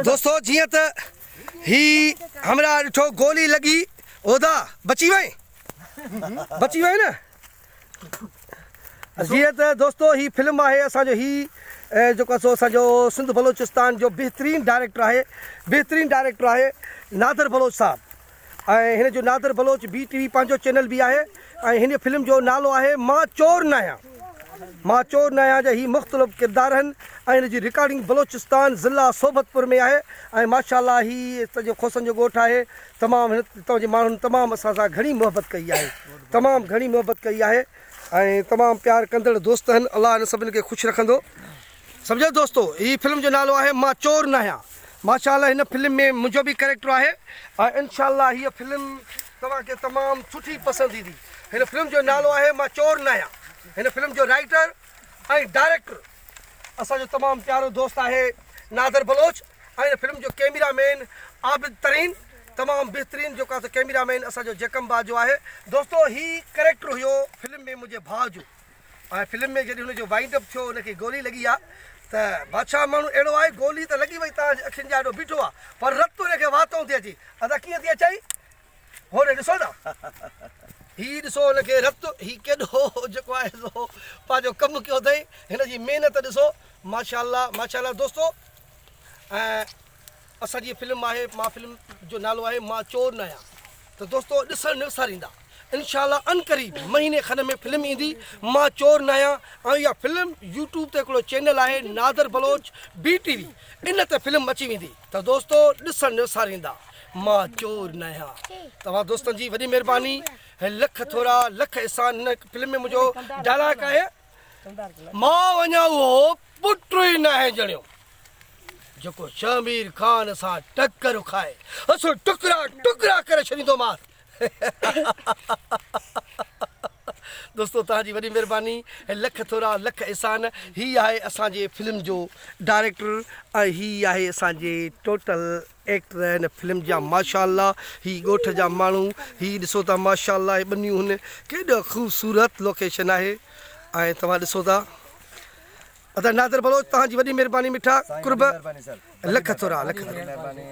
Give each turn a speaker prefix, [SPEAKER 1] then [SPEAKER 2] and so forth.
[SPEAKER 1] दोस्तों जी तो ही हमरा ॾिठो गोली लगी ओदा बची वई ना जी तो दोस्तों ही फिल्म है असो ही जो असो सिंध बलोचिस्तान जो बेहतरीन डायरेक्टर है नादर बलोच साहब इन जो नादर बलोच BTV पांचो चैनल भी है इन फिल्म जो नालो है मां चोर न आहियां जा ही मुख्तलिफ किरदार हैं इन जी रिकॉर्डिंग बलोचिस्तान ज़िला सोबतपुर में है माशाल्लाह ही सॼो खोसन जो ॻोठ है तमाम हितां जे माण्हुनि तमाम असां सां घणी मोहब्बत कई है तमाम प्यार कंदड़ दोस्त हैं अल्लाह इन सभिनी खे ख़ुशि रखंदो समझो दोस्तों ही फिल्म जो नालो है मां चोर न आहियां माशाल्लाह इन फिल्म में मुझो भी कैरेक्टर है इंशाल्लाह ये फिल्म तव्हांखे तमाम सुठी पसंद ईंदी इन फिल्म जो नालो है मां चोर न आहियां इन फिल्म जो राइटर डायरेक्टर असो तमाम प्यारो दोस्त है नादर बलोच इन फिल्म जो कैमरामैन आबिद तरीन तमाम बेहतरीन जो कैमरामैन असो जकम बाजो है दोस्तों ही कैरेक्टर हुयो फिल्म में मुझे भाउ जो फिल्म में जॾहिं हुनजो वाइंड अप थियो उनखे गोली लगी है तो बादशाह माण्हू अहिड़ो आहे गोली तो लगी वही तव्हांजे अखियुनि जा एॾो बीठो आहे पर रत उनखे वातों थी अची अदा कीअं थी अचाई होॾे ॾिसो न ही ॾिसो हुनखे रत ही केॾो जेको आहे सो पंहिंजो कमु कयो अथई हिन जी महिनत ॾिसो माशाल्लाह दोस्तों असांजी फिल्म आहे फिल्म जो नालो आहे मां चोर न आहियां तो दोस्तों ॾिसण निसारींदा इंशाल्लाह अनकरीब महीने खन में फिल्म ईंदी मां चोर न आहियां इहा फिल्म यूट्यूब ते हिकिड़ो चैनल है नादर बलोच BTV इन ते फिल्म अची वेंदी तो दोस्तों ॾिसण निसारींदा मां चोर न आहियां तव्हां दोस्तनि जी वॾी महिरबानी लख थोरा लख एहसान हिन फिल्म में मुझो डायलॉग है मां वञा उहो पुट ई न आहे ॼणियो जेको शमीर खान सां टक्कर खाए असो टुकड़ा करे छॾींदोमांसि दोस्तों तव्हांजी वॾी महिरबानी लख थोरा लख एहसान ही आहे असांजे फिल्म जो डायरेक्टर ही आहे असांजे टोटल एक्टर हिन फिल्म जा माशाल्लाह ही ॻोठ जा माण्हू ही ॾिसो था माशाल्लाह ॿनियूं हिन केॾो ख़ूबसूरत लोकेशन है तव्हां ॾिसो था अदा नादर बलोच तव्हांजी वॾी महिरबानी मिठा कुर्ब लख थोरा